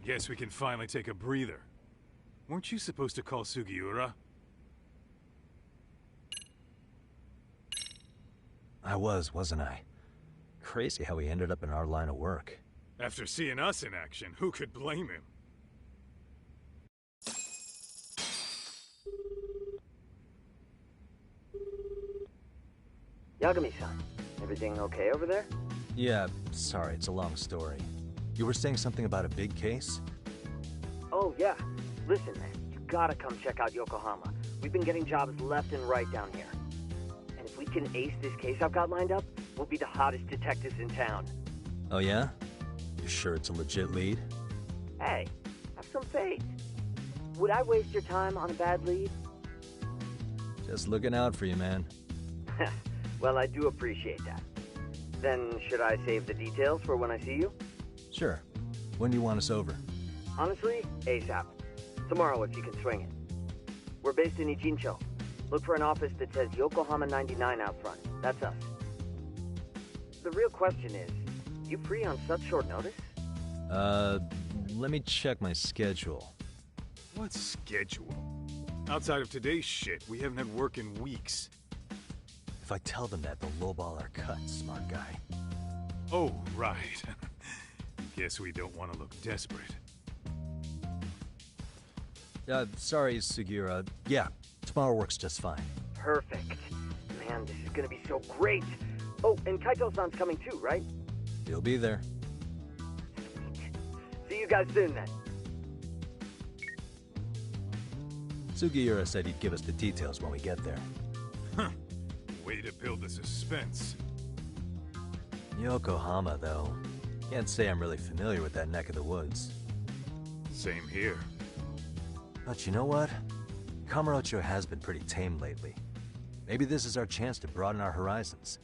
Guess we can finally take a breather. Weren't you supposed to call Sugiura? I was, wasn't I? Crazy how he ended up in our line of work. After seeing us in action, who could blame him? Yagami-san, everything okay over there? Yeah, sorry, it's a long story. You were saying something about a big case? Oh, yeah. Listen, man, you gotta come check out Yokohama. We've been getting jobs left and right down here. And if we can ace this case I've got lined up, we'll be the hottest detectives in town. Oh yeah? You sure it's a legit lead? Hey, have some faith. Would I waste your time on a bad lead? Just looking out for you, man. Well, I do appreciate that. Then, should I save the details for when I see you? Sure. When do you want us over? Honestly, ASAP. Tomorrow if you can swing it. We're based in Ijincho. Look for an office that says Yokohama 99 out front. That's us. The real question is, you free on such short notice? Let me check my schedule. What schedule? Outside of today's shit, we haven't had work in weeks. If I tell them that, they'll lowball our cut, smart guy. Oh, right. Guess we don't want to look desperate. Sorry, Sugiura. Yeah, tomorrow works just fine. Perfect. Man, this is gonna be so great. Oh, and Kaito-san's coming too, right? He'll be there. Sweet. See you guys soon, then. Sugiura said he'd give us the details when we get there. Huh. Way to build the suspense. Yokohama, though. Can't say I'm really familiar with that neck of the woods. Same here. But you know what? Kamurocho has been pretty tame lately. Maybe this is our chance to broaden our horizons.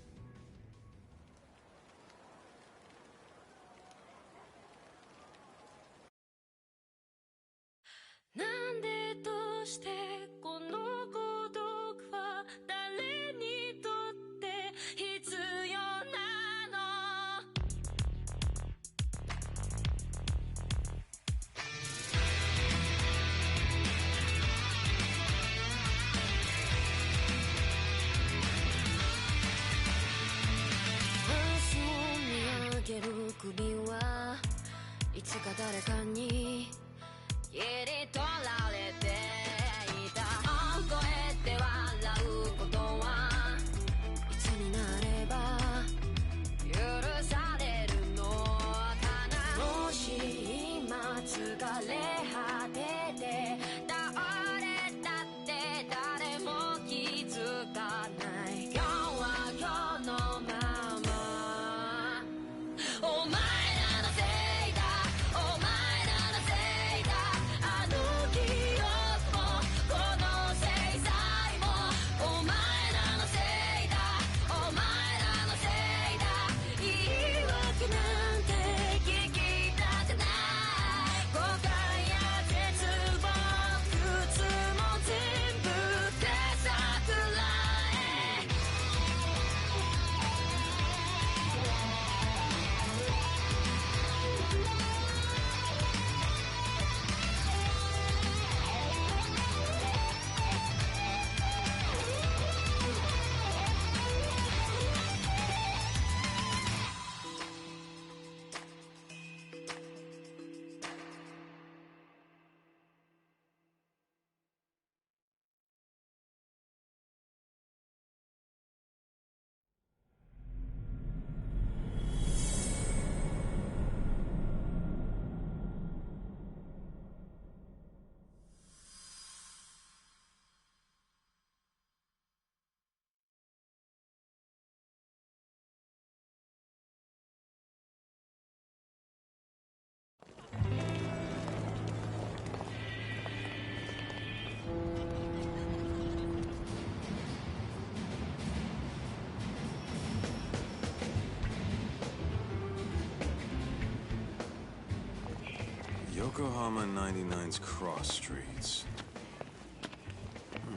Yokohama 99's cross streets.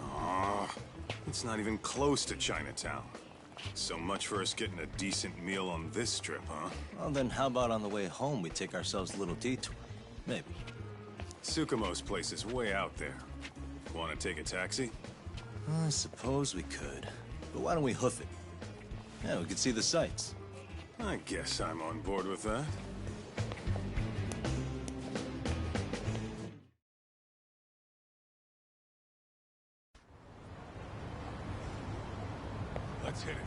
Aw, it's not even close to Chinatown. So much for us getting a decent meal on this trip, huh? Well, then how about on the way home we take ourselves a little detour? Maybe. Tsukumo's place is way out there. Want to take a taxi? I suppose we could. But why don't we hoof it? Yeah, we could see the sights. I guess I'm on board with that. Let's hit it.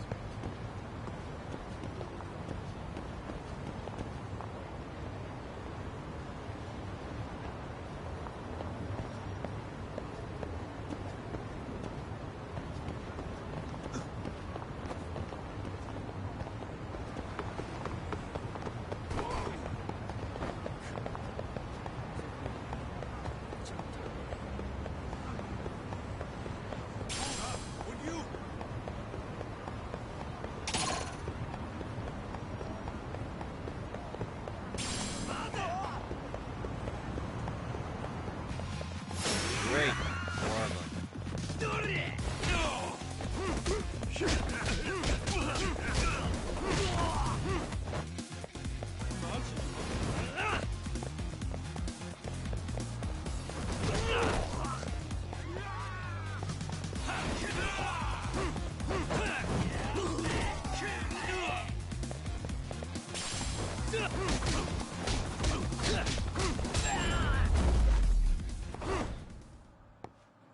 Great. More of them.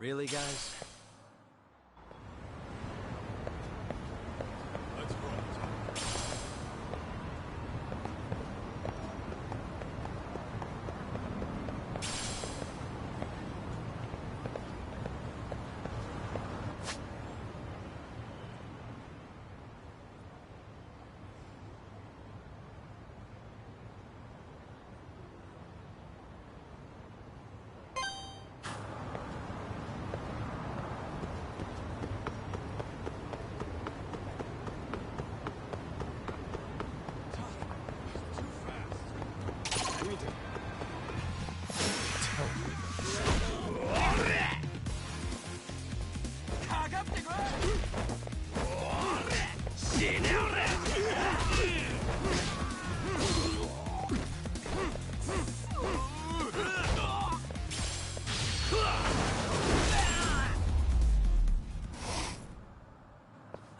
Really, guys? Let's roll.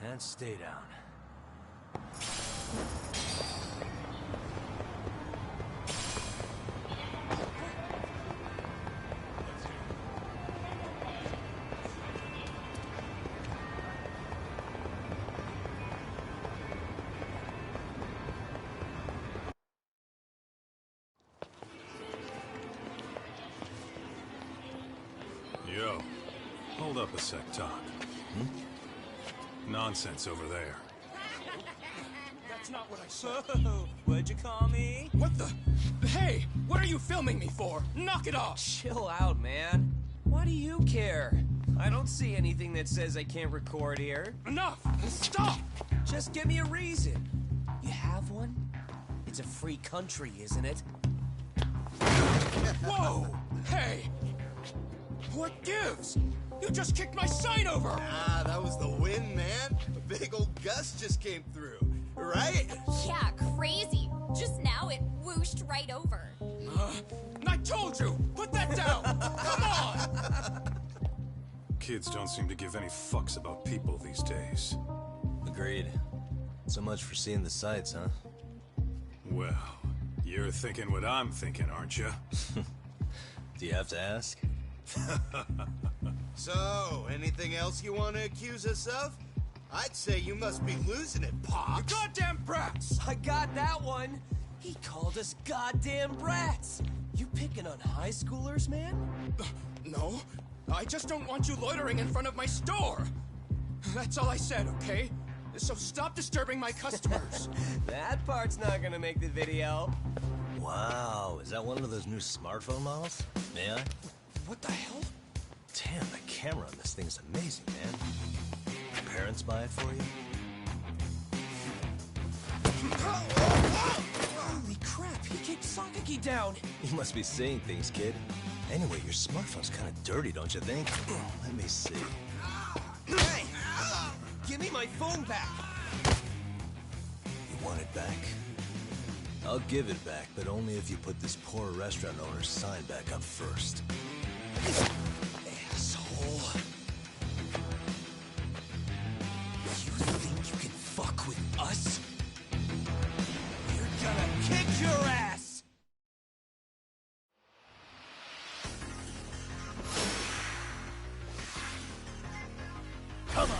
And stay down. Yo, hold up a sec, Talk. Nonsense over there. That's not what I said. What'd you call me? What the? Hey, what are you filming me for? Knock it off! Chill out, man. Why do you care? I don't see anything that says I can't record here. Enough! Stop! Just give me a reason. You have one? It's a free country, isn't it? Whoa! Hey! What gives? You just kicked my sign over! Ah, that was the wind, man. A big old gust just came through, right? Yeah, crazy. Just now it whooshed right over. I told you! Put that down! Come on! Kids don't seem to give any fucks about people these days. Agreed. So much for seeing the sights, huh? Well, you're thinking what I'm thinking, aren't you? Do you have to ask? So, anything else you want to accuse us of? I'd say you must be losing it, Pops. You goddamn brats! I got that one. He called us goddamn brats. You picking on high schoolers, man? No, I just don't want you loitering in front of my store. That's all I said, okay? So stop disturbing my customers. That part's not gonna make the video. Wow, is that one of those new smartphone models? May I? What the hell? Damn, the camera on this thing's amazing, man. Your parents buy it for you? Holy crap, We kicked Sakaki down! You must be seeing things, kid. Anyway, your smartphone's kind of dirty, don't you think? Let me see. Hey! Give me my phone back! You want it back? I'll give it back, but only if you put this poor restaurant owner's sign back up first. Asshole. You think you can fuck with us? We're gonna kick your ass! Come on!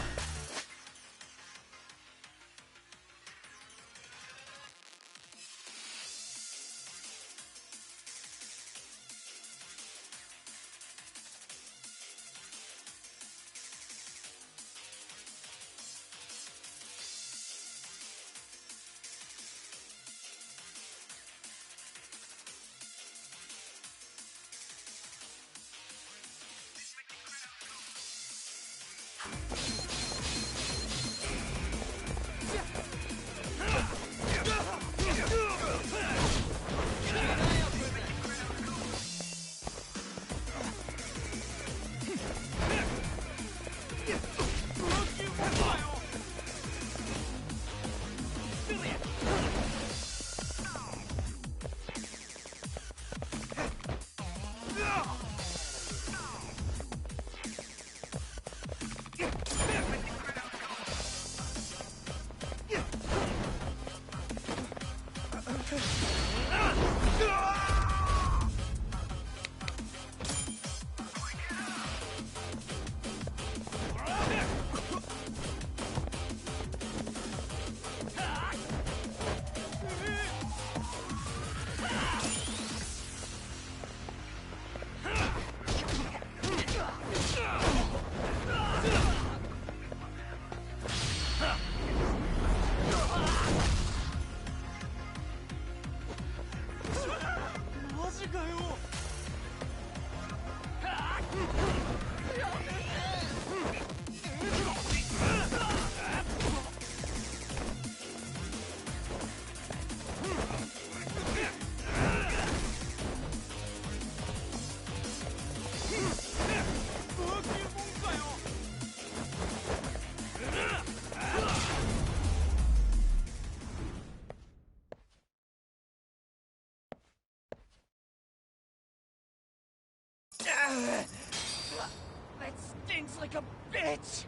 That stinks like a bitch!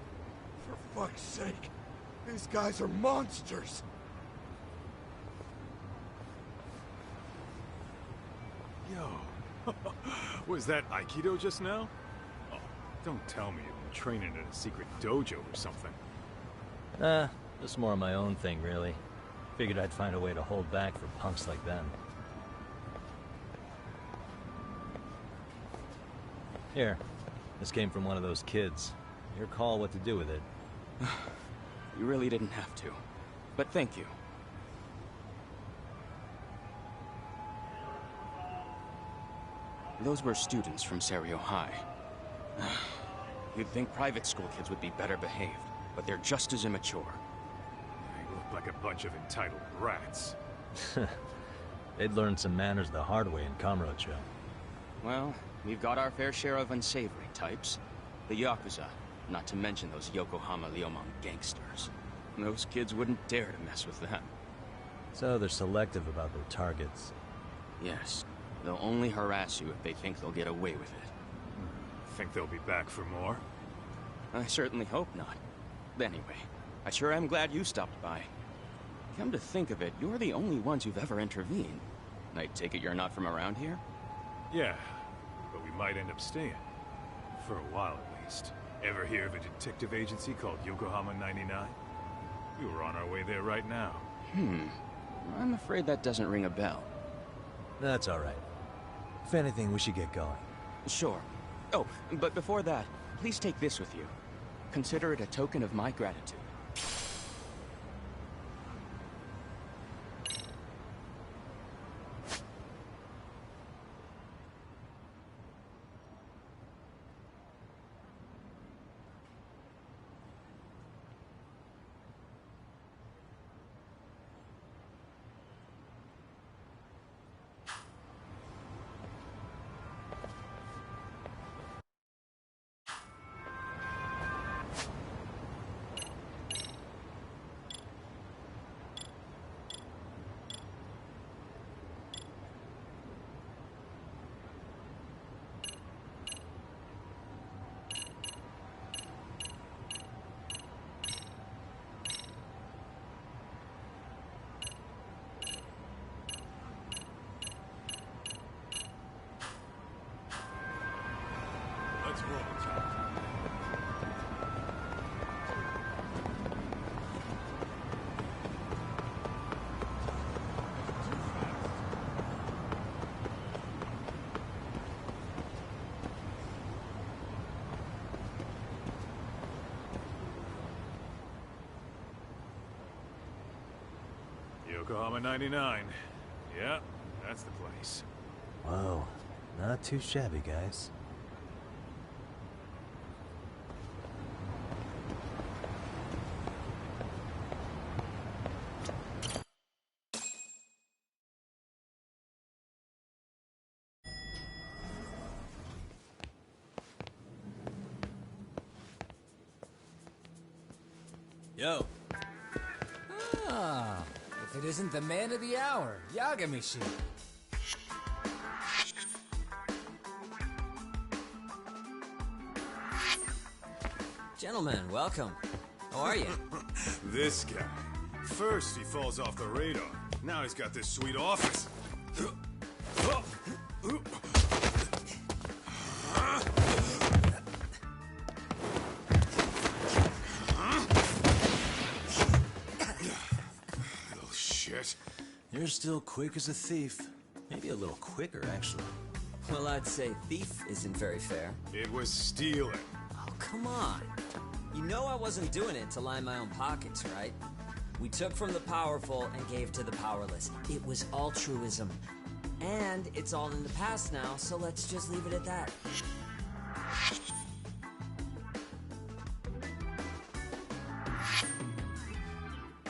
For fuck's sake, these guys are monsters! Yo, was that Aikido just now? Oh, don't tell me you've been training at a secret dojo or something. Just more of my own thing, really. Figured I'd find a way to hold back for punks like them. Here, this came from one of those kids. Your call what to do with it. You really didn't have to. But thank you. Those were students from Seiryo High. You'd think private school kids would be better behaved, but they're just as immature. They look like a bunch of entitled brats. They'd learned some manners the hard way in Kamurocho. Well, we've got our fair share of unsavory types. The Yakuza, not to mention those Yokohama Liomon gangsters. Those kids wouldn't dare to mess with them. So they're selective about their targets. Yes. They'll only harass you if they think they'll get away with it. Think they'll be back for more? I certainly hope not. Anyway, I sure am glad you stopped by. Come to think of it, you're the only ones who've ever intervened. I take it you're not from around here? Yeah, but we might end up staying. For a while at least. Ever hear of a detective agency called Yokohama 99? We were on our way there right now. I'm afraid that doesn't ring a bell. That's all right. If anything, we should get going. Sure. Oh, but before that, please take this with you. Consider it a token of my gratitude. Yokohama 99. Yeah, that's the place. Whoa, not too shabby, guys. Yo. Ah, if it isn't the man of the hour, Yagamishi. Gentlemen, welcome. How are you? This guy. First he falls off the radar. Now he's got this sweet office. Little shit. You're still quick as a thief. Maybe a little quicker, actually. Well, I'd say thief isn't very fair. It was stealing. Oh, come on. You know I wasn't doing it to line my own pockets, right? We took from the powerful and gave to the powerless. It was altruism. And it's all in the past now, so let's just leave it at that.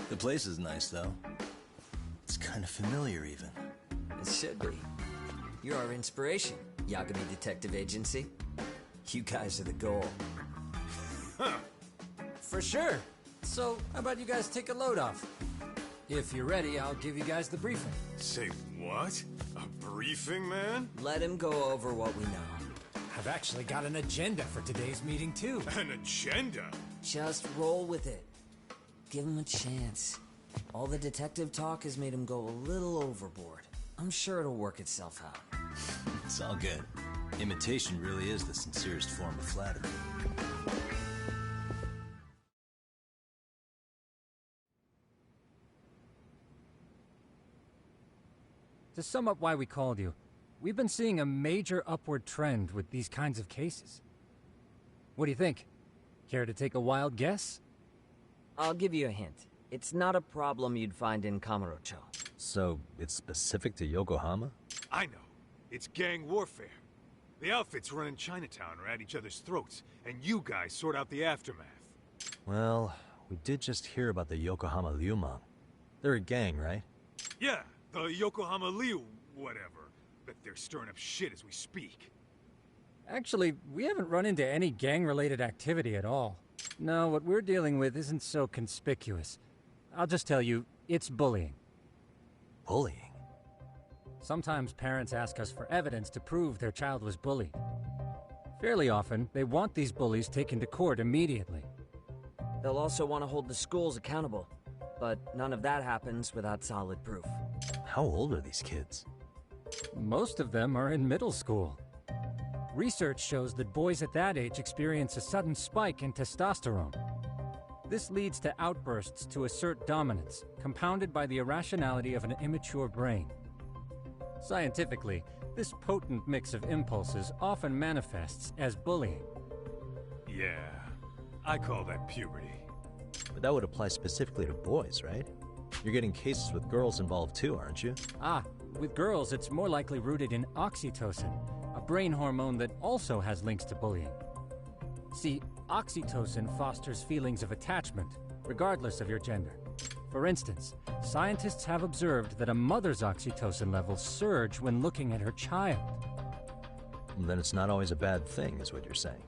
The place is nice, though. It's kind of familiar, even. It should be. You're our inspiration, Yagami Detective Agency. You guys are the goal. Huh. For sure. So, how about you guys take a load off? If you're ready, I'll give you guys the briefing. Say what? A briefing, man? Let him go over what we know. I've actually got an agenda for today's meeting, too. An agenda? Just roll with it. Give him a chance. All the detective talk has made him go a little overboard. I'm sure it'll work itself out. It's all good. Imitation really is the sincerest form of flattery. To sum up why we called you, we've been seeing a major upward trend with these kinds of cases. What do you think? Care to take a wild guess? I'll give you a hint. It's not a problem you'd find in Kamurocho. So, it's specific to Yokohama? I know. It's gang warfare. The outfits running Chinatown are at each other's throats, and you guys sort out the aftermath. Well, we did just hear about the Yokohama Liumang. They're a gang, right? Yeah, the Yokohama Liu whatever. But they're stirring up shit as we speak. Actually, we haven't run into any gang-related activity at all. No, what we're dealing with isn't so conspicuous. I'll just tell you, it's bullying. Bullying? Sometimes parents ask us for evidence to prove their child was bullied. Fairly often, they want these bullies taken to court immediately. They'll also want to hold the schools accountable, but none of that happens without solid proof. How old are these kids? Most of them are in middle school. Research shows that boys at that age experience a sudden spike in testosterone. This leads to outbursts to assert dominance, compounded by the irrationality of an immature brain. Scientifically, this potent mix of impulses often manifests as bullying. Yeah, I call that puberty. But that would apply specifically to boys, right? You're getting cases with girls involved too, aren't you? Ah, with girls it's more likely rooted in oxytocin, a brain hormone that also has links to bullying. See, oxytocin fosters feelings of attachment, regardless of your gender. For instance, scientists have observed that a mother's oxytocin levels surge when looking at her child. Then it's not always a bad thing, is what you're saying.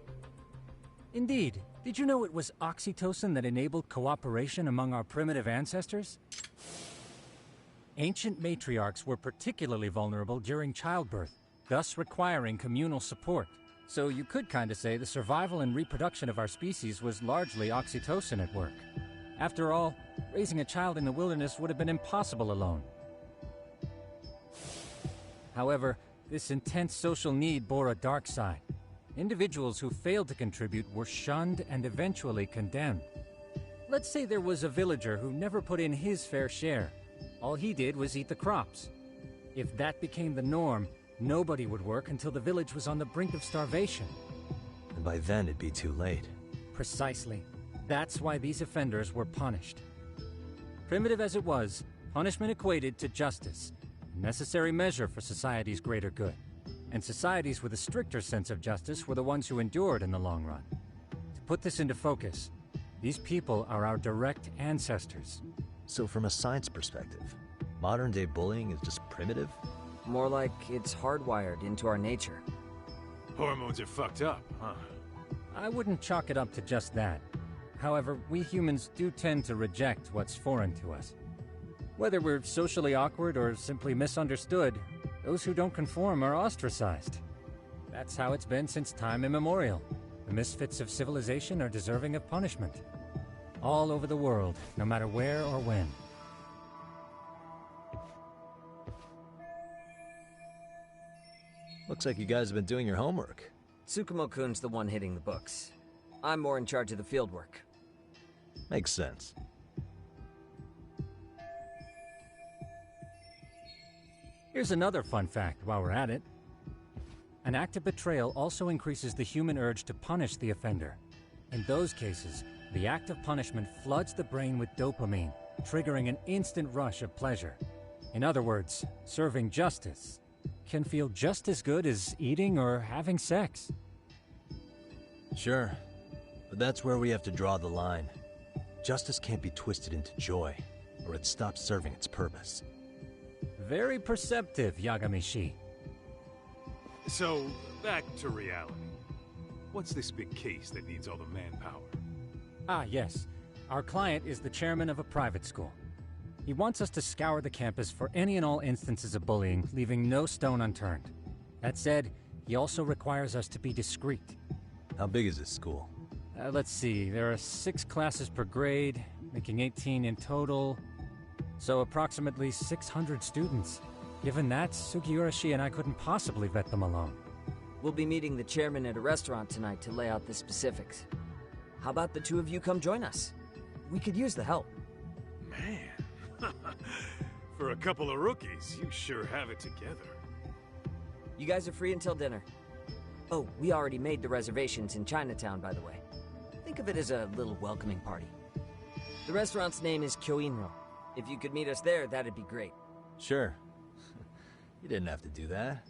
Indeed. Did you know it was oxytocin that enabled cooperation among our primitive ancestors? Ancient matriarchs were particularly vulnerable during childbirth, thus requiring communal support. So you could kinda say the survival and reproduction of our species was largely oxytocin at work. After all, raising a child in the wilderness would have been impossible alone. However, this intense social need bore a dark side. Individuals who failed to contribute were shunned and eventually condemned. Let's say there was a villager who never put in his fair share. All he did was eat the crops. If that became the norm, nobody would work until the village was on the brink of starvation. And by then it'd be too late. Precisely. That's why these offenders were punished. Primitive as it was, Punishment equated to justice, a necessary measure for society's greater good. And societies with a stricter sense of justice were the ones who endured in the long run. To put this into focus, these people are our direct ancestors. So from a science perspective, modern-day bullying is just primitive? More like it's hardwired into our nature. Hormones are fucked up, huh? I wouldn't chalk it up to just that. However, we humans do tend to reject what's foreign to us. Whether we're socially awkward or simply misunderstood, those who don't conform are ostracized. That's how it's been since time immemorial. The misfits of civilization are deserving of punishment. All over the world, no matter where or when. Looks like you guys have been doing your homework. Tsukumo-kun's the one hitting the books. I'm more in charge of the fieldwork. Makes sense. Here's another fun fact while we're at it. An act of betrayal also increases the human urge to punish the offender. In those cases, the act of punishment floods the brain with dopamine, triggering an instant rush of pleasure. In other words, serving justice can feel just as good as eating or having sex. Sure, but that's where we have to draw the line. Justice can't be twisted into joy, or it stops serving its purpose. Very perceptive, Yagami-shi. So, back to reality. What's this big case that needs all the manpower? Ah, yes. Our client is the chairman of a private school. He wants us to scour the campus for any and all instances of bullying, leaving no stone unturned. That said, he also requires us to be discreet. How big is this school? Let's see, there are 6 classes per grade, making 18 in total. So approximately 600 students. Given that, Sugiurashi and I couldn't possibly vet them alone. We'll be meeting the chairman at a restaurant tonight to lay out the specifics. How about the two of you come join us? We could use the help. Man. For a couple of rookies, you sure have it together. You guys are free until dinner. Oh, we already made the reservations in Chinatown, by the way. Think of it as a little welcoming party. The restaurant's name is Kyoinro. If you could meet us there, that'd be great. Sure. You didn't have to do that.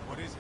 What is it?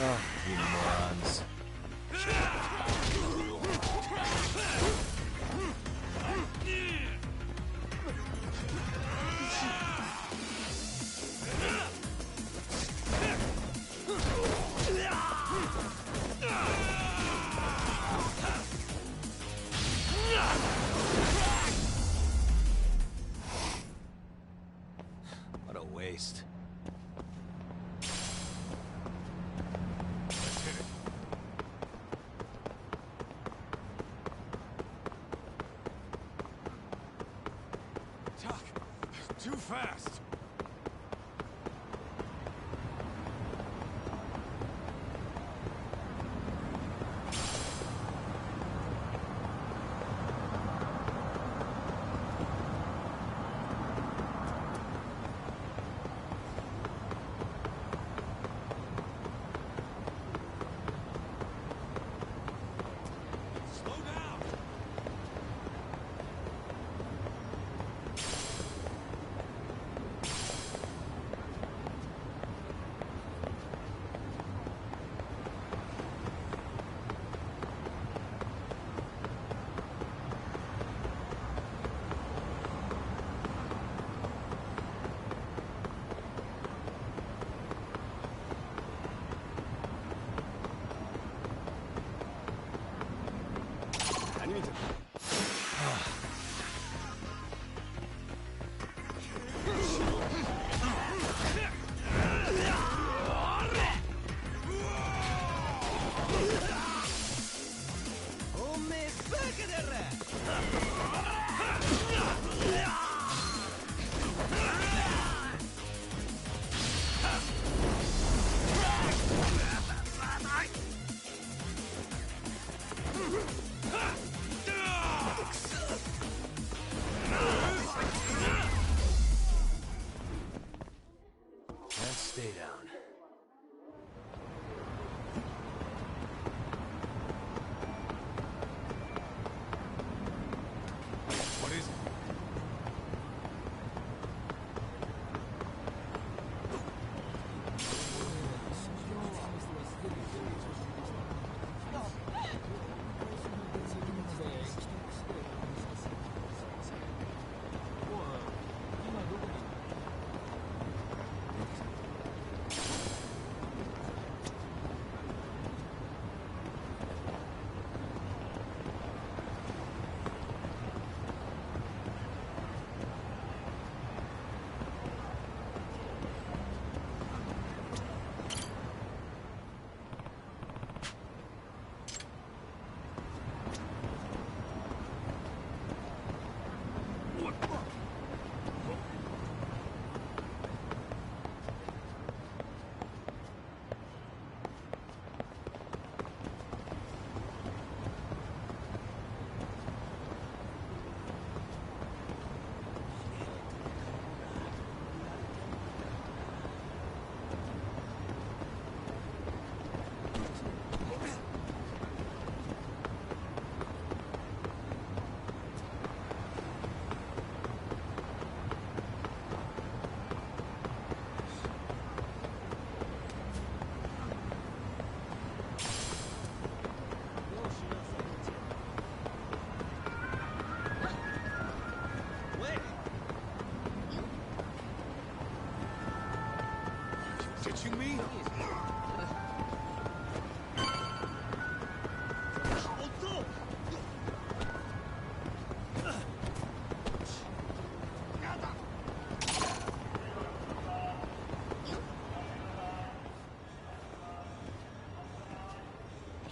Oh, you morons. What a waste. Too fast.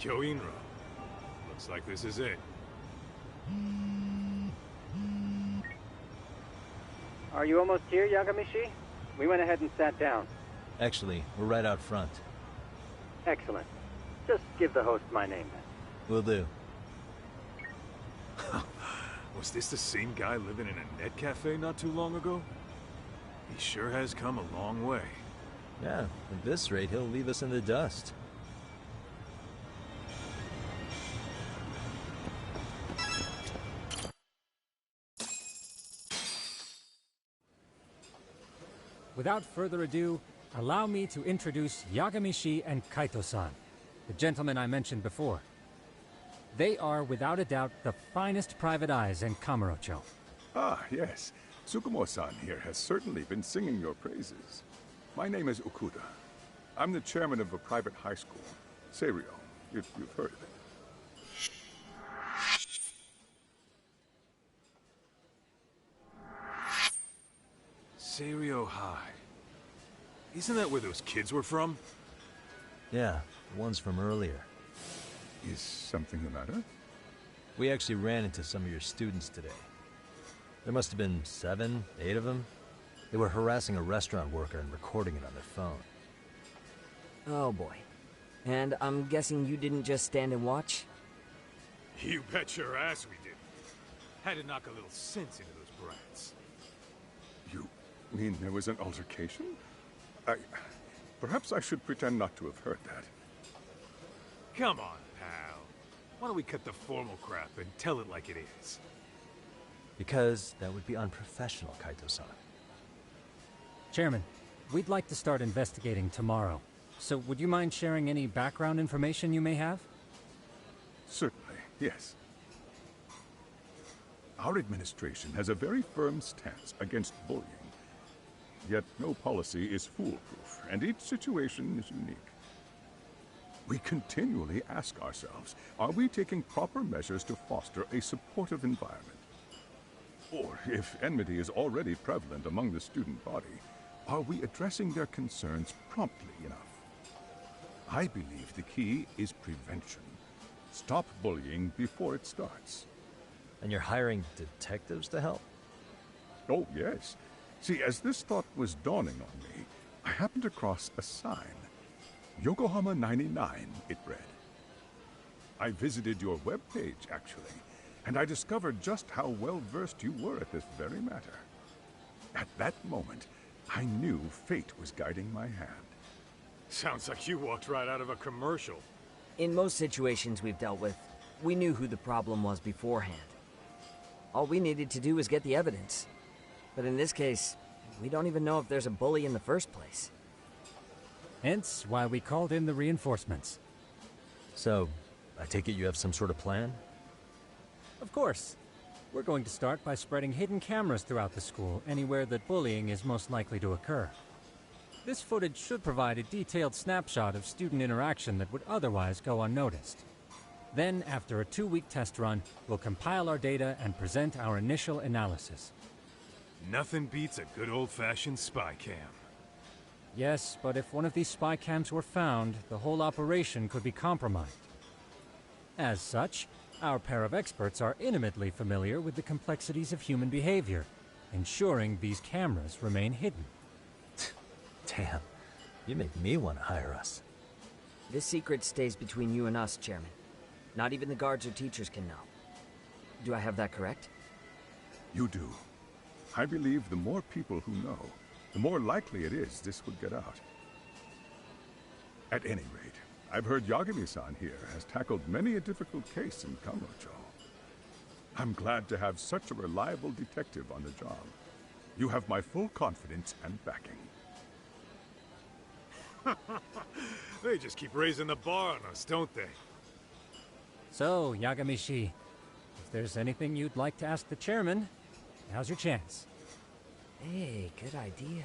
Kyoinro. Looks like this is it. Are you almost here, Yagamishi? We went ahead and sat down. Actually, we're right out front. Excellent. Just give the host my name then. Will do. Was this the same guy living in a net cafe not too long ago? He sure has come a long way. Yeah, at this rate, he'll leave us in the dust. Without further ado, allow me to introduce Yagamishi and Kaito-san, the gentlemen I mentioned before. They are, without a doubt, the finest private eyes in Kamurocho. Ah, yes. Tsukumo-san here has certainly been singing your praises. My name is Okuda. I'm the chairman of a private high school, Seiryo, if you've heard of it. Seiryo High. Isn't that where those kids were from? Yeah, the ones from earlier. Is something the matter? We actually ran into some of your students today. There must have been 7, 8 of them. They were harassing a restaurant worker and recording it on their phone. Oh boy. And I'm guessing you didn't just stand and watch? You bet your ass we did. Had to knock a little sense into those brats. You mean there was an altercation? Perhaps I should pretend not to have heard that. Come on, pal. Why don't we cut the formal crap and tell it like it is? Because that would be unprofessional, Kaito-san. Chairman, we'd like to start investigating tomorrow. So would you mind sharing any background information you may have? Certainly, yes. Our administration has a very firm stance against bullying. Yet no policy is foolproof, and each situation is unique. We continually ask ourselves, are we taking proper measures to foster a supportive environment? Or, if enmity is already prevalent among the student body, are we addressing their concerns promptly enough? I believe the key is prevention. Stop bullying before it starts. And you're hiring detectives to help? Oh, yes. See, as this thought was dawning on me, I happened across a sign. Yokohama 99, it read. I visited your webpage, actually, and I discovered just how well-versed you were at this very matter. At that moment, I knew fate was guiding my hand. Sounds like you walked right out of a commercial. In most situations we've dealt with, we knew who the problem was beforehand. All we needed to do was get the evidence. But in this case, we don't even know if there's a bully in the first place. Hence why we called in the reinforcements. So, I take it you have some sort of plan? Of course. We're going to start by spreading hidden cameras throughout the school, anywhere that bullying is most likely to occur. This footage should provide a detailed snapshot of student interaction that would otherwise go unnoticed. Then, after a 2-week test run, we'll compile our data and present our initial analysis. Nothing beats a good old-fashioned spy cam. Yes, but if one of these spy cams were found, the whole operation could be compromised. As such, our pair of experts are intimately familiar with the complexities of human behavior, ensuring these cameras remain hidden. Damn, you make me want to hire us. This secret stays between you and us, Chairman. Not even the guards or teachers can know. Do I have that correct? You do. I believe the more people who know, the more likely it is this would get out. At any rate, I've heard Yagami-san here has tackled many a difficult case in Kamurocho. I'm glad to have such a reliable detective on the job. You have my full confidence and backing. They just keep raising the bar on us, don't they? So, Yagamishi, if there's anything you'd like to ask the chairman, now's your chance. Hey, good idea.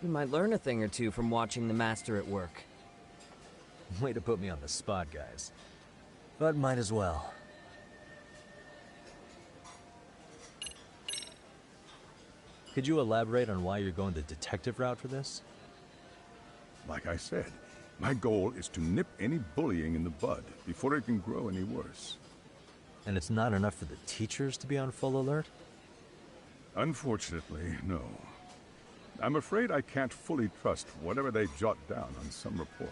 We might learn a thing or two from watching the master at work. Way to put me on the spot, guys. But might as well. Could you elaborate on why you're going the detective route for this? Like I said, My goal is to nip any bullying in the bud before it can grow any worse. And it's not enough for the teachers to be on full alert? Unfortunately, no. I'm afraid I can't fully trust whatever they jot down on some report.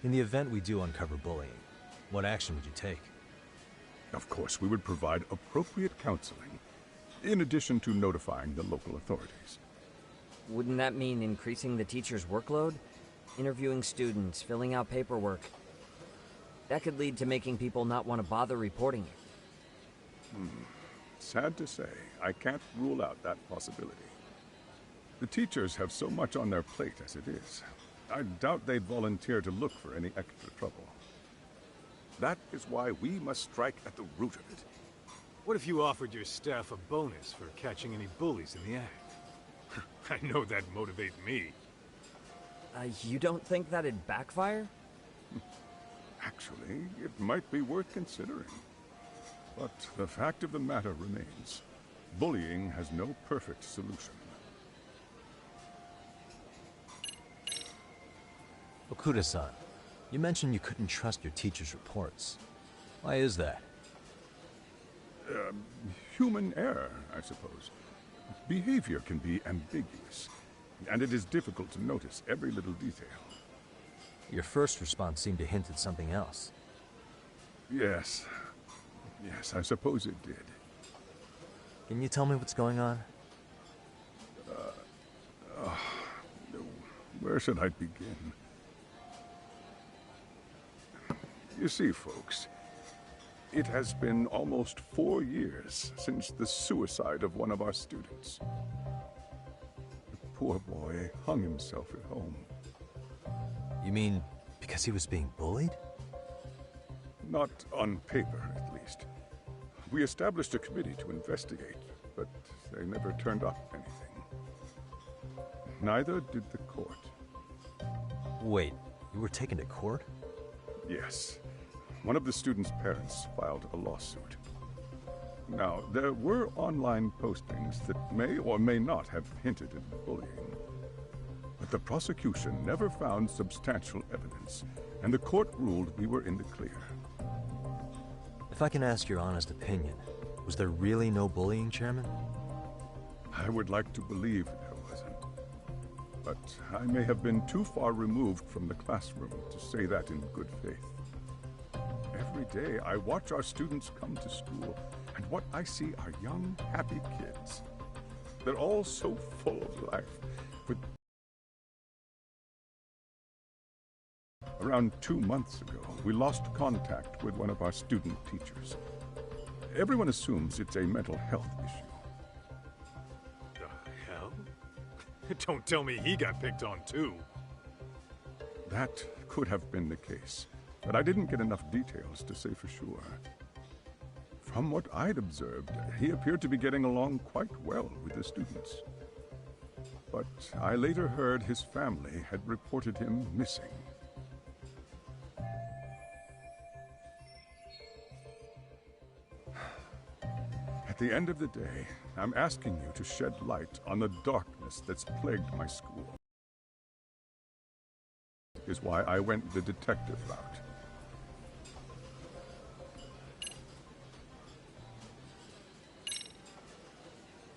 In the event we do uncover bullying, what action would you take? Of course, we would provide appropriate counseling, in addition to notifying the local authorities. Wouldn't that mean increasing the teacher's workload? Interviewing students, filling out paperwork. That could lead to making people not want to bother reporting it. Sad to say, I can't rule out that possibility. The teachers have so much on their plate as it is. I doubt they'd volunteer to look for any extra trouble. That is why we must strike at the root of it. What if you offered your staff a bonus for catching any bullies in the act? I know that'd motivate me. You don't think that'd backfire? Actually, it might be worth considering. But the fact of the matter remains, bullying has no perfect solution. Okuda-san, you mentioned you couldn't trust your teacher's reports. Why is that? Human error, I suppose. Behavior can be ambiguous, and it is difficult to notice every little detail. Your first response seemed to hint at something else. Yes. Yes, I suppose it did. Can you tell me what's going on? Where should I begin? You see, folks, it has been almost 4 years since the suicide of one of our students. The poor boy hung himself at home. You mean because he was being bullied? Not on paper, at least. We established a committee to investigate, but they never turned up anything. Neither did the court. Wait, you were taken to court? Yes. One of the students' parents filed a lawsuit. Now, there were online postings that may or may not have hinted at bullying. But the prosecution never found substantial evidence, and the court ruled we were in the clear. If I can ask your honest opinion, was there really no bullying, Chairman? I would like to believe there wasn't. But I may have been too far removed from the classroom to say that in good faith. Every day I watch our students come to school, and what I see are young, happy kids. They're all so full of life. With Around 2 months ago, we lost contact with one of our student teachers. Everyone assumes it's a mental health issue. The hell? Don't tell me he got picked on too. That could have been the case, but I didn't get enough details to say for sure. From what I'd observed, he appeared to be getting along quite well with the students. But I later heard his family had reported him missing. At the end of the day, I'm asking you to shed light on the darkness that's plagued my school. Is why I went the detective route.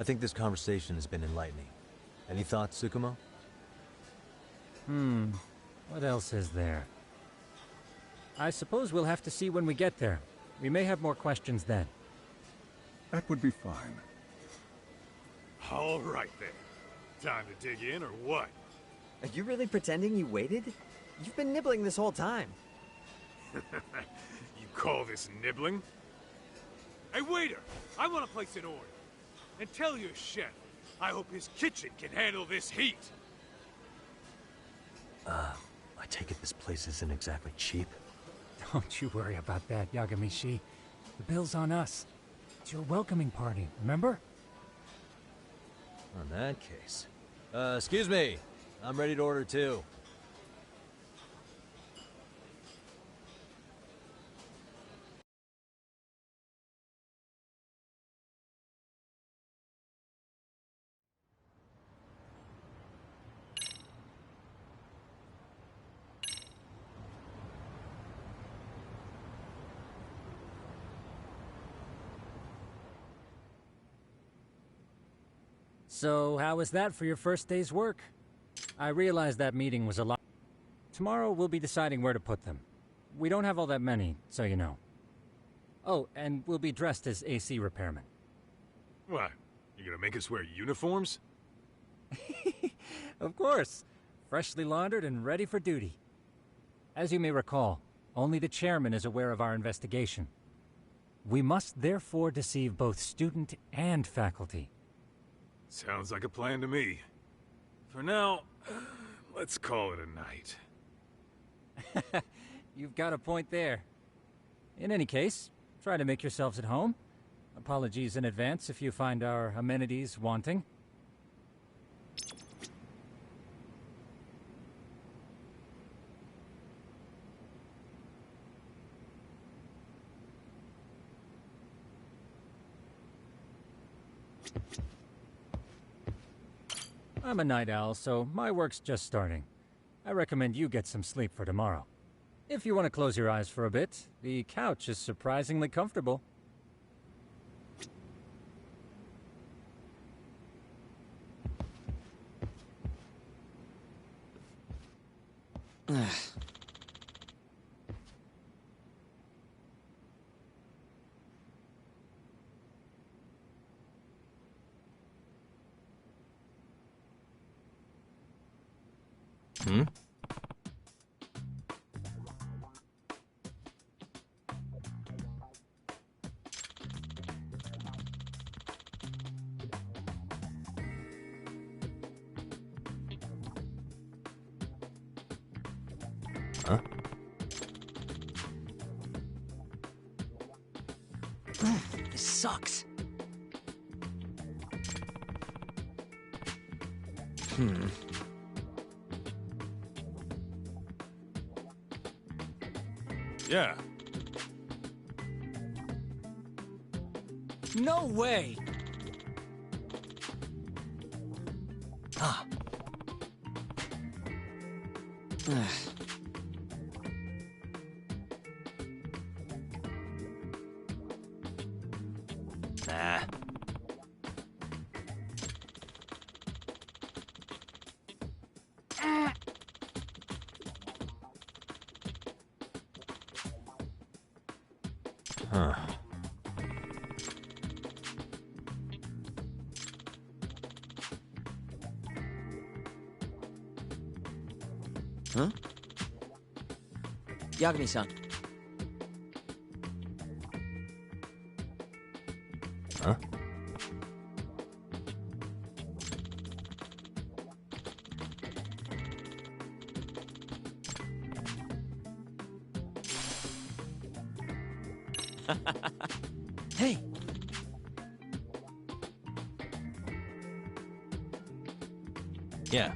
I think this conversation has been enlightening. Any thoughts, Tsukumo? What else is there? I suppose we'll have to see when we get there. We may have more questions then. That would be fine. All right then. Time to dig in or what? Are you really pretending you waited? You've been nibbling this whole time. You call this nibbling? Hey waiter, I want to place an order. And tell your chef, I hope his kitchen can handle this heat. I take it this place isn't exactly cheap? Don't you worry about that, Yagamishi. The bill's on us. It's your welcoming party, remember? In that case. Excuse me. I'm ready to order too. So, how was that for your first day's work? I realize that meeting was a lot. Tomorrow we'll be deciding where to put them. We don't have all that many, so you know. Oh, and we'll be dressed as AC repairmen. What? You gonna make us wear uniforms? Of course. Freshly laundered and ready for duty. As you may recall, only the chairman is aware of our investigation. We must therefore deceive both student and faculty. Sounds like a plan to me. For now, let's call it a night. You've got a point there. In any case, try to make yourselves at home. Apologies in advance if you find our amenities wanting. I'm a night owl, so my work's just starting. I recommend you get some sleep for tomorrow. If you want to close your eyes for a bit, the couch is surprisingly comfortable. Hmm? Huh? This sucks. Yeah. No way! Ah. Nah. Huh. Huh? Yagami-san. Huh? Hey! Yeah.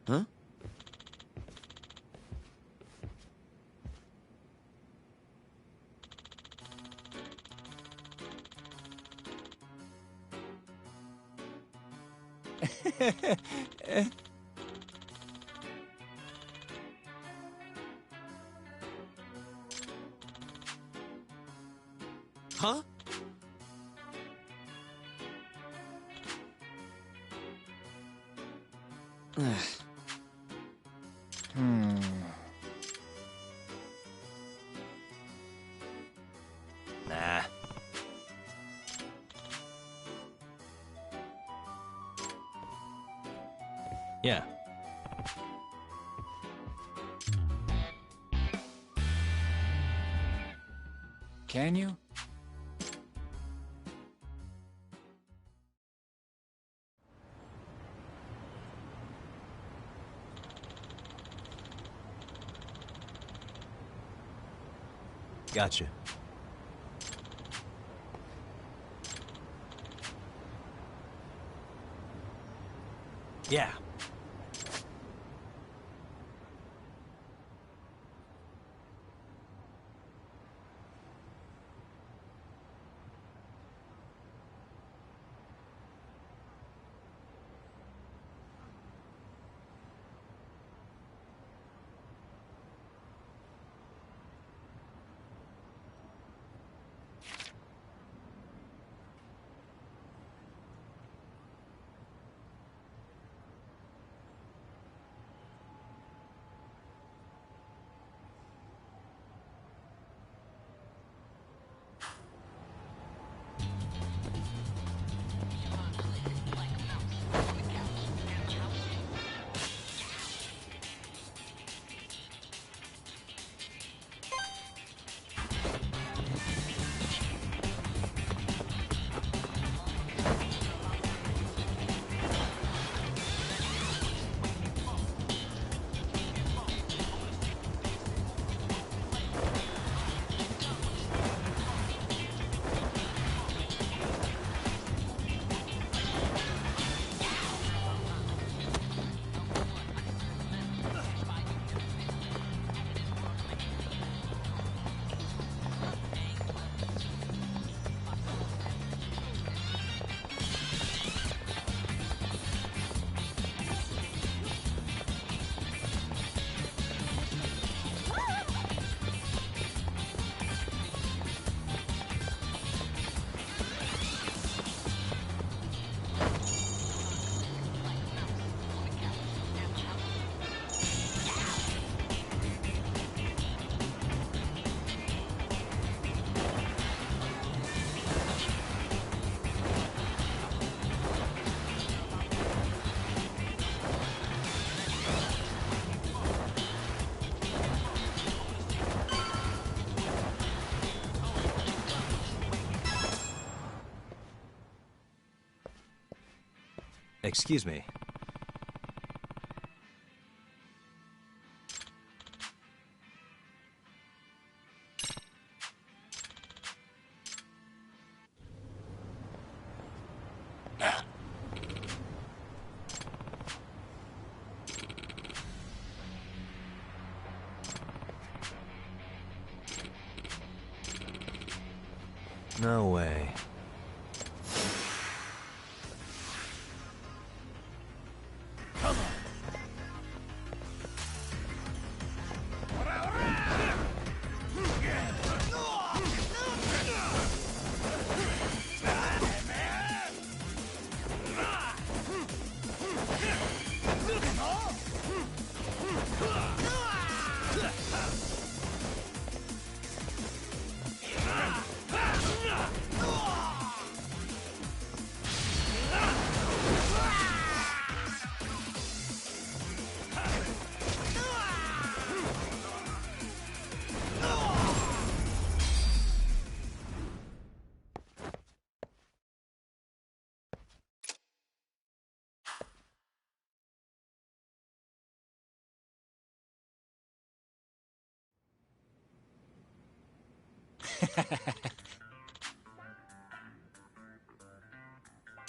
Huh? Huh? Nah. Yeah. Can you? Gotcha. Yeah. Excuse me. No way.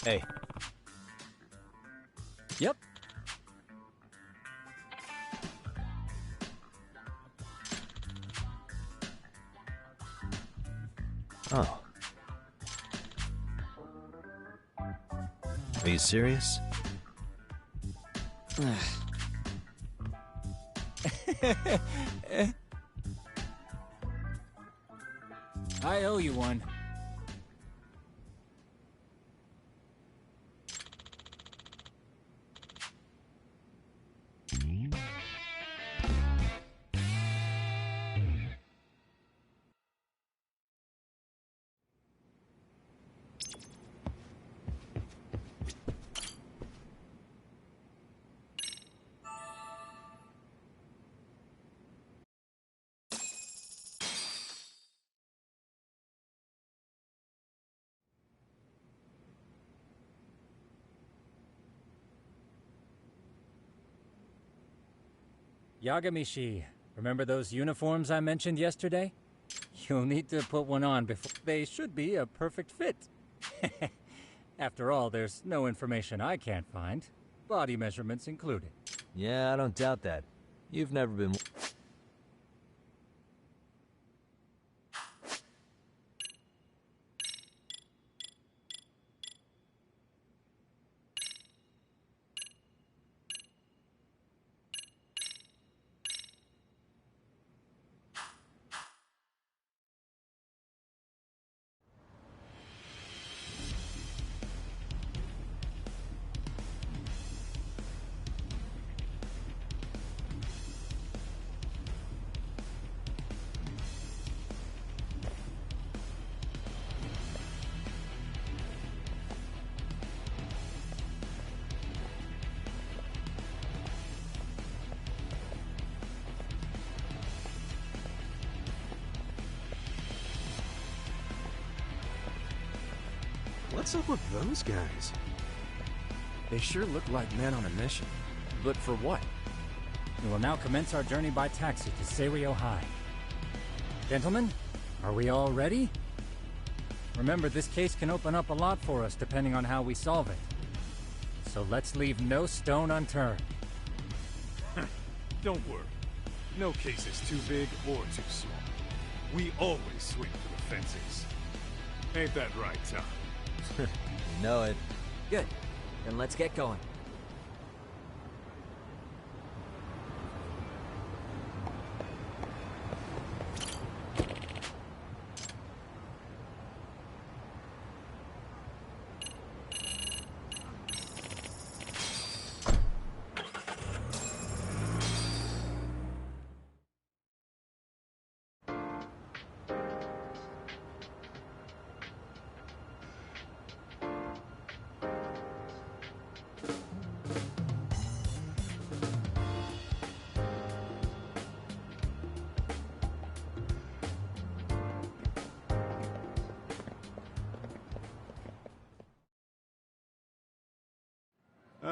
Hey. Yep. Oh. Are you serious? I owe you one. Yagamishi, remember those uniforms I mentioned yesterday? You'll need to put one on before... They should be a perfect fit. After all, there's no information I can't find. Body measurements included. Yeah, I don't doubt that. You've never been... What's up with those guys? They sure look like men on a mission. But for what? We will now commence our journey by taxi to Seiryo High. Gentlemen, are we all ready? Remember, this case can open up a lot for us depending on how we solve it. So let's leave no stone unturned. Don't worry. No case is too big or too small. We always swing for the fences. Ain't that right, Tom? You know it. Good. Then let's get going.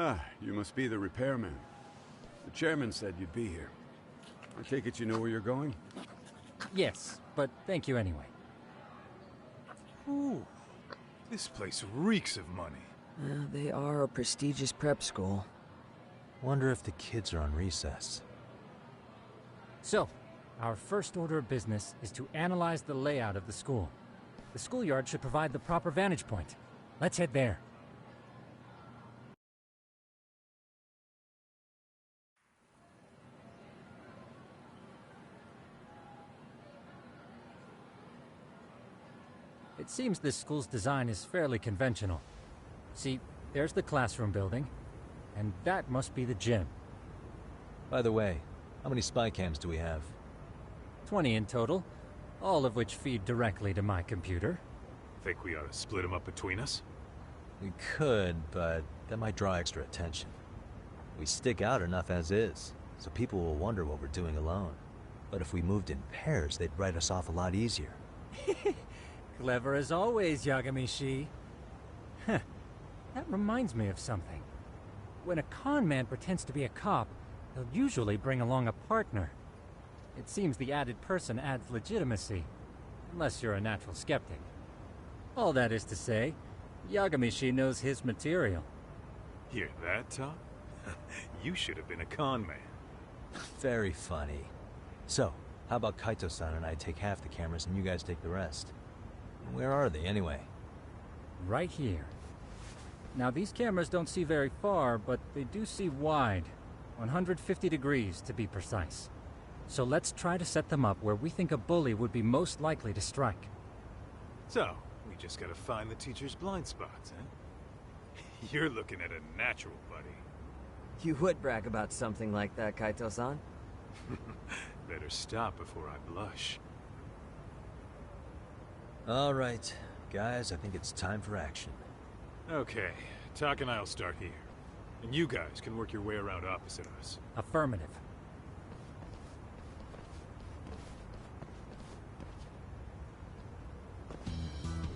Ah, you must be the repairman. The chairman said you'd be here. I take it you know where you're going? Yes, but thank you anyway. Ooh, this place reeks of money. They are a prestigious prep school. Wonder if the kids are on recess. So, our first order of business is to analyze the layout of the school. The schoolyard should provide the proper vantage point. Let's head there. It seems this school's design is fairly conventional. See, there's the classroom building, and that must be the gym. By the way, how many spy cams do we have? 20 in total, all of which feed directly to my computer. Think we ought to split them up between us? We could, but that might draw extra attention. We stick out enough as is, so people will wonder what we're doing alone. But if we moved in pairs, they'd write us off a lot easier. Clever as always, Yagami-shi. That reminds me of something. When a con man pretends to be a cop, he'll usually bring along a partner. It seems the added person adds legitimacy, unless you're a natural skeptic. All that is to say, Yagami-shi knows his material. Hear that, Tom? You should have been a con man. Very funny. So, how about Kaito-san and I take half the cameras and you guys take the rest? Where are they, anyway? Right here. Now, these cameras don't see very far, but they do see wide. 150 degrees, to be precise. So let's try to set them up where we think a bully would be most likely to strike. So, we just gotta find the teacher's blind spots, huh? You're looking at a natural, buddy. You would brag about something like that, Kaito-san. Better stop before I blush. All right, guys, I think it's time for action. Okay, Tak and I'll start here. And you guys can work your way around opposite us. Affirmative.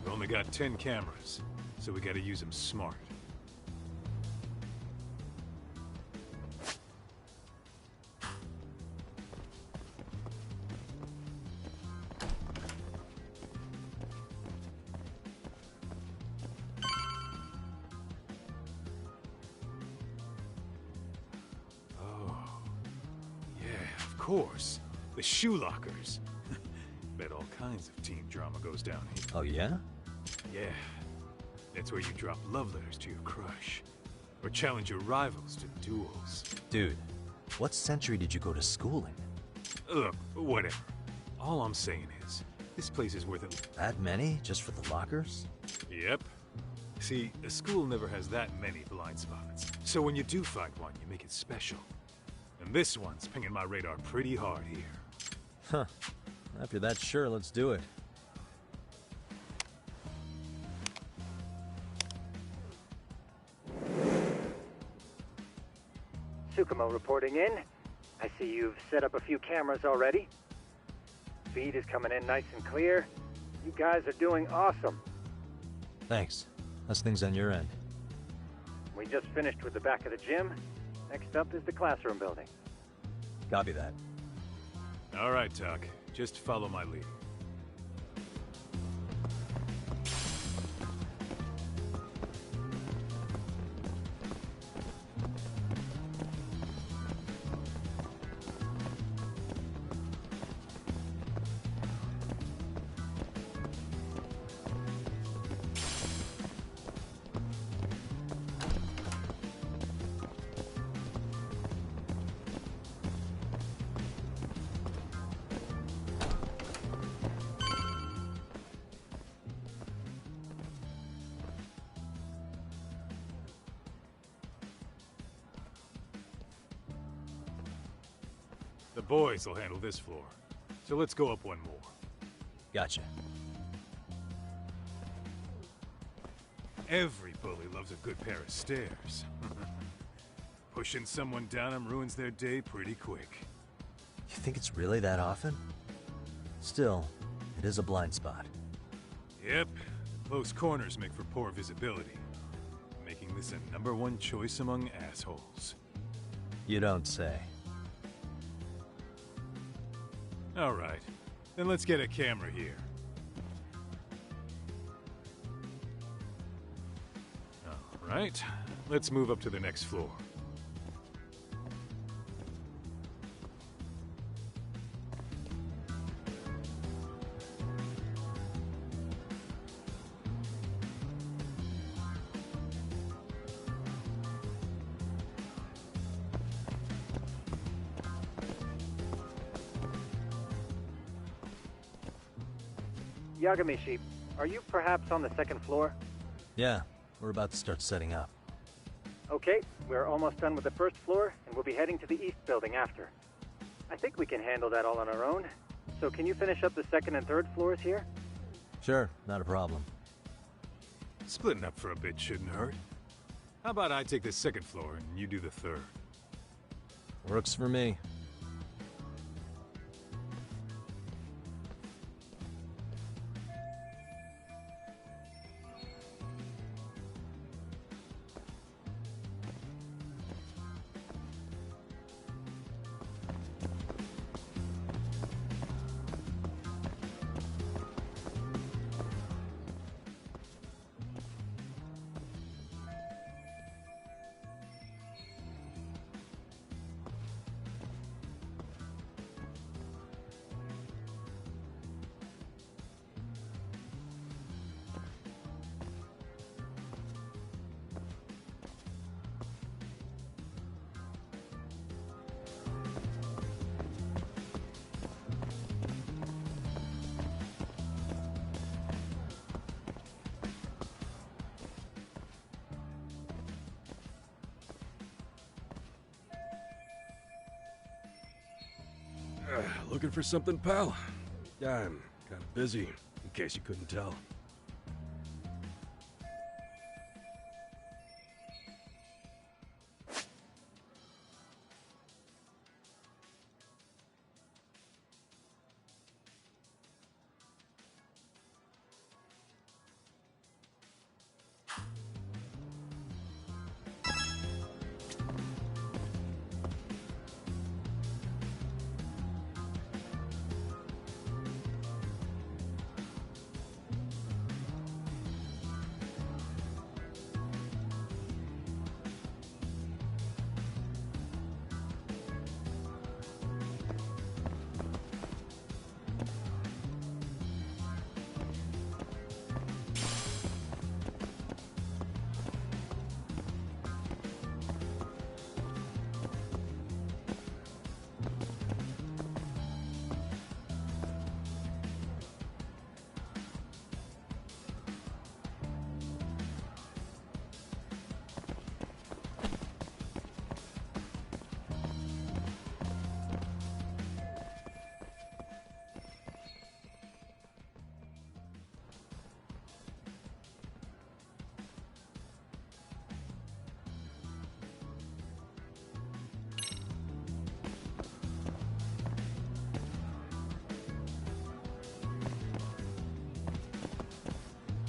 We've only got 10 cameras, so we gotta use them smart. Of course. The shoe lockers. Bet all kinds of teen drama goes down here. Oh, yeah? Yeah. That's where you drop love letters to your crush. Or challenge your rivals to duels. Dude, what century did you go to school in? Look, whatever. All I'm saying is, this place is worth it. That many? Just for the lockers? Yep. See, a school never has that many blind spots. So when you do find one, you make it special. And this one's pinging my radar pretty hard here. Huh. After that, sure, let's do it. Tsukumo reporting in. I see you've set up a few cameras already. Feed is coming in nice and clear. You guys are doing awesome. Thanks. How's things on your end? We just finished with the back of the gym. Next up is the classroom building. Copy that. All right, Tak. Just follow my lead. The boys will handle this floor. So let's go up one more. Gotcha. Every bully loves a good pair of stairs. Pushing someone down them ruins their day pretty quick. You think it's really that often? Still, it is a blind spot. Yep. Close corners make for poor visibility. Making making this a #1 choice among assholes. You don't say. Alright, then let's get a camera here. Alright, let's move up to the next floor. Yagami-shi, are you perhaps on the second floor? Yeah, we're about to start setting up. Okay, we're almost done with the first floor, and we'll be heading to the east building after. I think we can handle that all on our own. So can you finish up the second and third floors here? Sure, not a problem. Splitting up for a bit shouldn't hurt. How about I take the second floor and you do the third? Works for me. Looking for something, pal? Yeah, I'm kind of busy, in case you couldn't tell.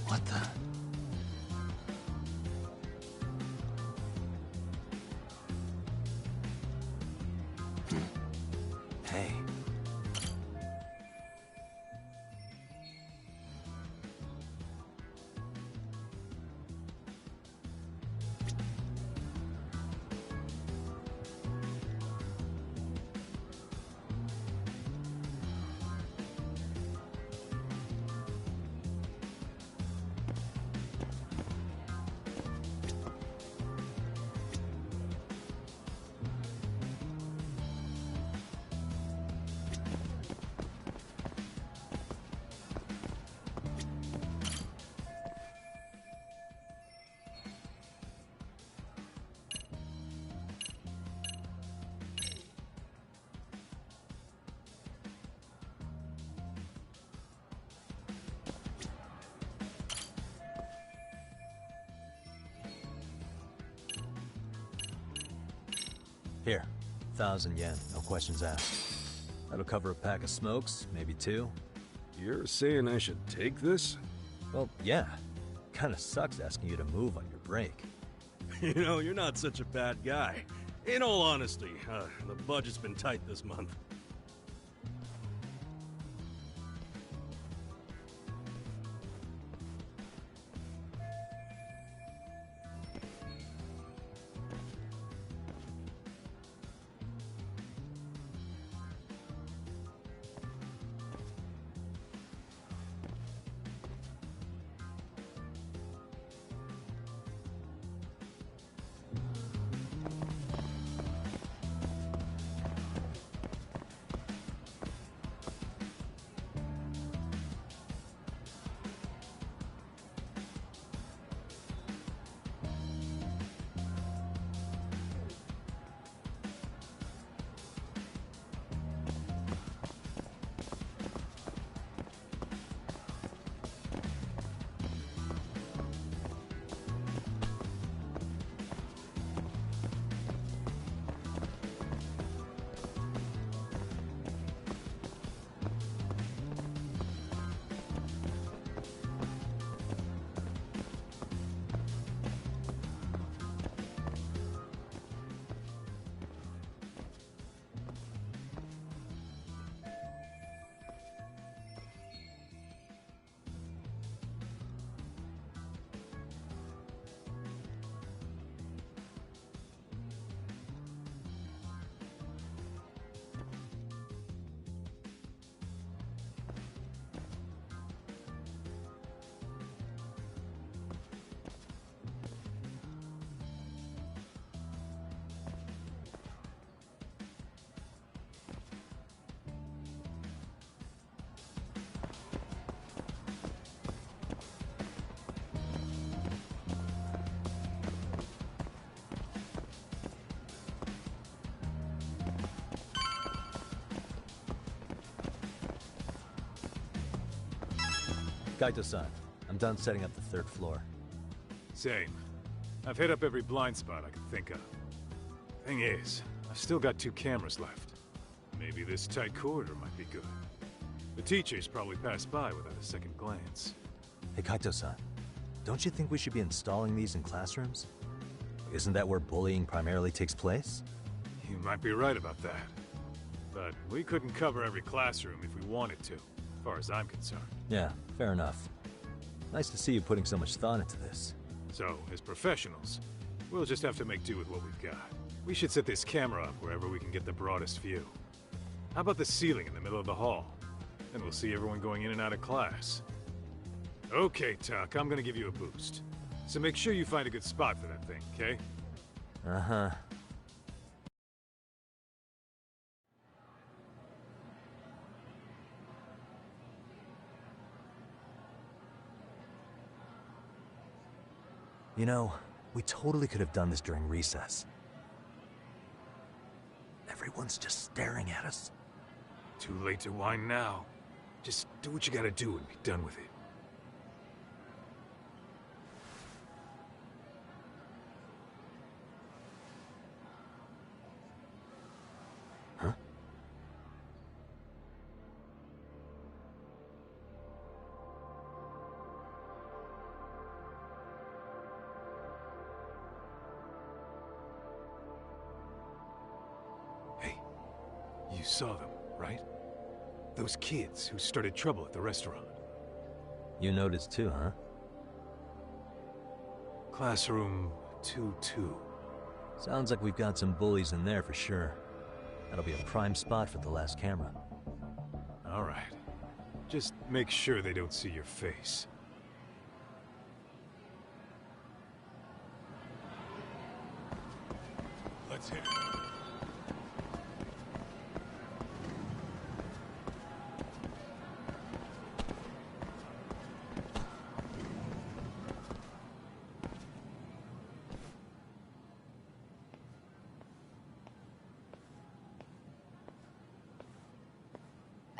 What the? Hey. Here, 1,000 yen, no questions asked. That'll cover a pack of smokes, maybe 2. You're saying I should take this? Well, yeah. Kinda sucks asking you to move on your break. You know, you're not such a bad guy. In all honesty, the budget's been tight this month. Kaito-san, I'm done setting up the third floor. Same. I've hit up every blind spot I can think of. Thing is, I've still got 2 cameras left. Maybe this tight corridor might be good. The teachers probably passed by without a second glance. Hey Kaito-san, don't you think we should be installing these in classrooms? Isn't that where bullying primarily takes place? You might be right about that. But we couldn't cover every classroom if we wanted to, as far as I'm concerned. Yeah, fair enough. Nice to see you putting so much thought into this. So, as professionals, we'll just have to make do with what we've got. We should set this camera up wherever we can get the broadest view. How about the ceiling in the middle of the hall? Then we'll see everyone going in and out of class. Okay, Tuck, I'm gonna give you a boost. So make sure you find a good spot for that thing, okay? Uh-huh. You know, we totally could have done this during recess. Everyone's just staring at us. Too late to whine now. Just do what you gotta do and be done with it. Huh? You saw them, right? Those kids who started trouble at the restaurant. You noticed too, huh? Classroom 2-2. Sounds like we've got some bullies in there for sure. That'll be a prime spot for the last camera. All right. Just make sure they don't see your face. Let's hit it.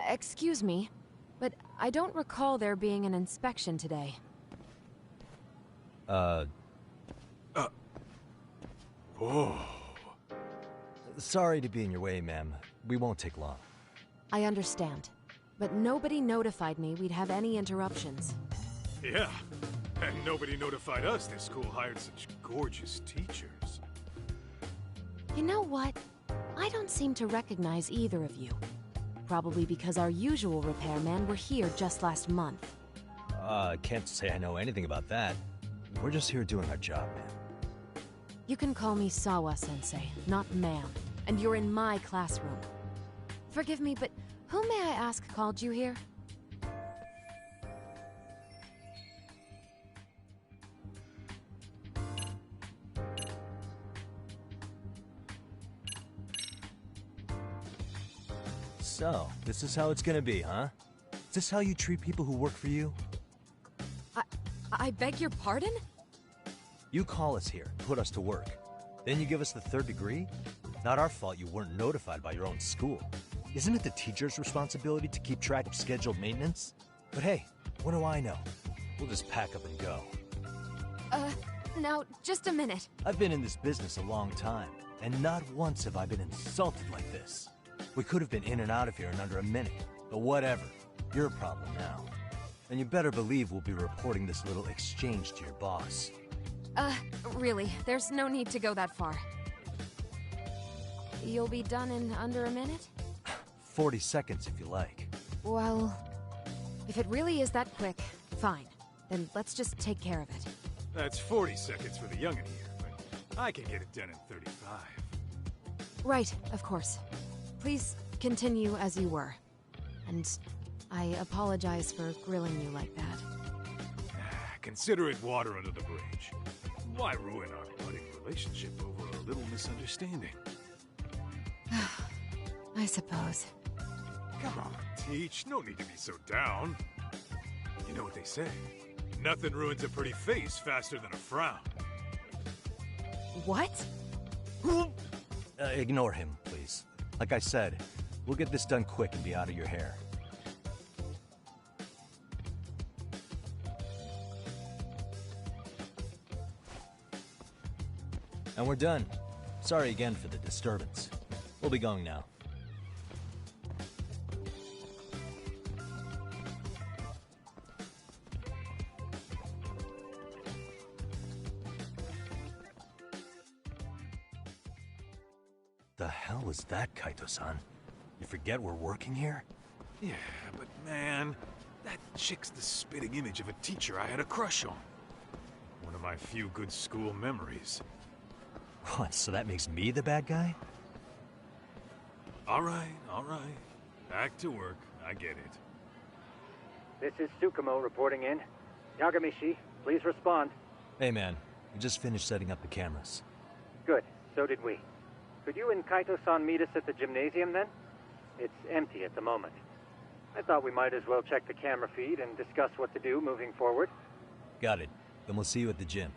Excuse me, but I don't recall there being an inspection today. Whoa. Sorry to be in your way, ma'am. We won't take long. I understand, but nobody notified me we'd have any interruptions. Yeah. And nobody notified us this school hired such gorgeous teachers. You know what? I don't seem to recognize either of you. Probably because our usual repairmen were here just last month. Can't say I know anything about that. We're just here doing our job, man. You can call me Sawa-sensei, not ma'am. And you're in my classroom. Forgive me, but who may I ask called you here? So, this is how it's gonna be, huh? Is this how you treat people who work for you? I beg your pardon? You call us here, put us to work. Then you give us the third degree? Not our fault you weren't notified by your own school. Isn't it the teacher's responsibility to keep track of scheduled maintenance? But hey, what do I know? We'll just pack up and go. Now, just a minute. I've been in this business a long time, and not once have I been insulted like this. We could have been in and out of here in under a minute, but whatever. Your problem now. And you better believe we'll be reporting this little exchange to your boss. Really, there's no need to go that far. You'll be done in under a minute? 40 seconds if you like. Well, if it really is that quick, fine. Then let's just take care of it. That's 40 seconds for the youngin' here, but I can get it done in 35. Right, of course. Please continue as you were. And I apologize for grilling you like that. Consider it water under the bridge. Why ruin our budding relationship over a little misunderstanding? I suppose. Come on, Teach. No need to be so down. You know what they say. Nothing ruins a pretty face faster than a frown. What? Ignore him, please. Like I said, we'll get this done quick and be out of your hair. And we're done. Sorry again for the disturbance. We'll be going now. The hell was that, Kaito-san? You forget we're working here? Yeah, but man, that chick's the spitting image of a teacher I had a crush on. One of my few good school memories. What, so that makes me the bad guy? All right. Back to work. I get it. This is Tsukumo reporting in. Yagamishi, please respond. Hey man, we just finished setting up the cameras. Good, so did we. Could you and Kaito-san meet us at the gymnasium then? It's empty at the moment. I thought we might as well check the camera feed and discuss what to do moving forward. Got it. Then we'll see you at the gym.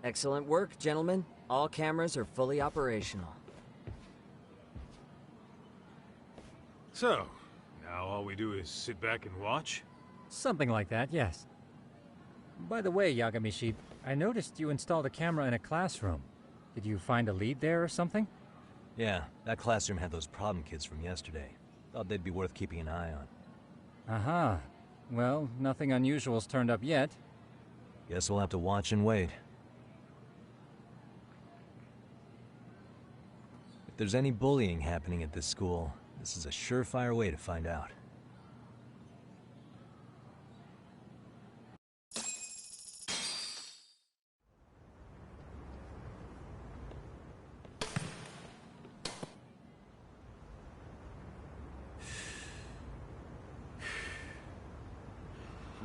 Excellent work, gentlemen. All cameras are fully operational. So, now all we do is sit back and watch? Something like that, yes. By the way, Yagamishi, I noticed you installed a camera in a classroom. Did you find a lead there or something? Yeah, that classroom had those problem kids from yesterday. Thought they'd be worth keeping an eye on. Aha. Well, nothing unusual's turned up yet. Guess we'll have to watch and wait. If there's any bullying happening at this school, this is a surefire way to find out.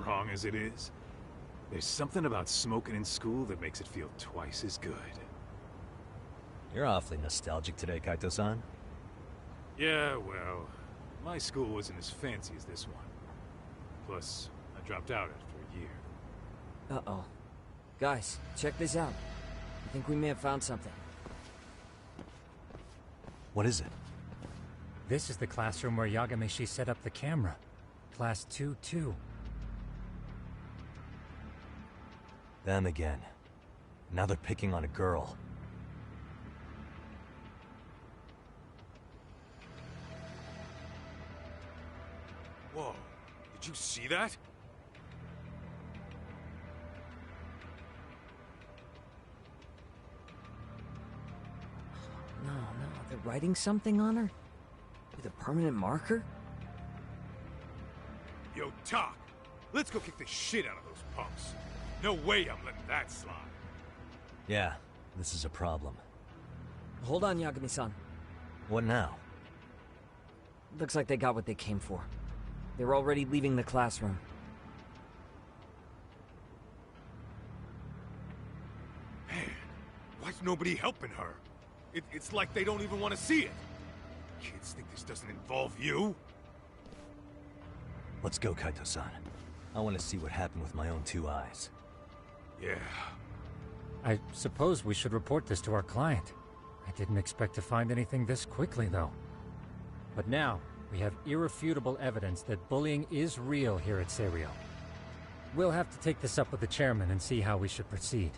wrong as it is, there's something about smoking in school that makes it feel twice as good. You're awfully nostalgic today, Kaito-san. Yeah, well, my school wasn't as fancy as this one. Plus, I dropped out after a year. Uh-oh. Guys, check this out. I think we may have found something. What is it? This is the classroom where Yagamishi set up the camera. Class 2-2. Them again. Now they're picking on a girl. Whoa, did you see that? No, they're writing something on her? With a permanent marker? Yo, Tak! Let's go kick the shit out of those punks. No way I'm letting that slide. Yeah, this is a problem. Hold on, Yagami-san. What now? Looks like they got what they came for. They're already leaving the classroom. Man, why's nobody helping her? It's like they don't even want to see it. Kids think this doesn't involve you? Let's go, Kaito-san. I want to see what happened with my own 2 eyes. Yeah. I suppose we should report this to our client. I didn't expect to find anything this quickly, though. But now, we have irrefutable evidence that bullying is real here at Seiryo. We'll have to take this up with the chairman and see how we should proceed.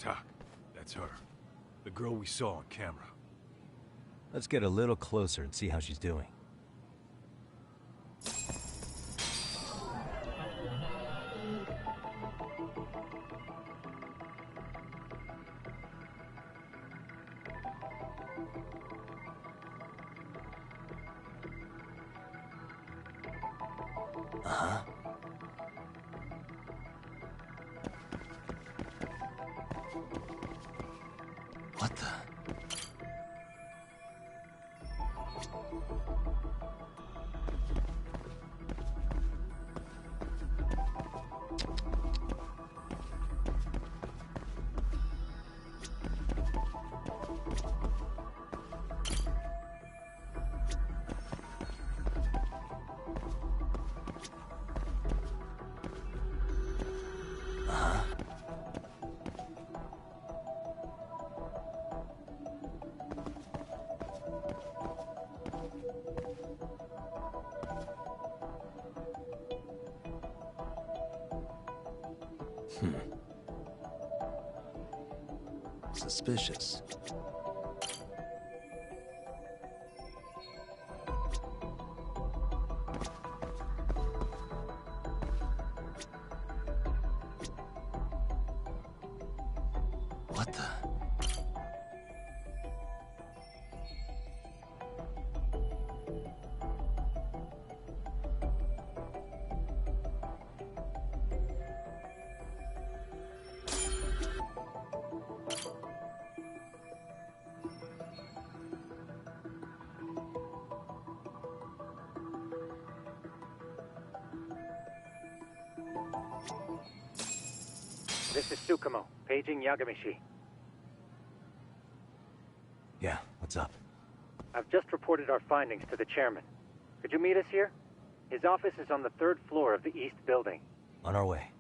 Tak, that's her. The girl we saw on camera. Let's get a little closer and see how she's doing. Uh-huh. What the? Suspicious. What the? This is Tsukumo, paging Yagamishi. Yeah, what's up? I've just reported our findings to the chairman. Could you meet us here? His office is on the 3rd floor of the east building. On our way.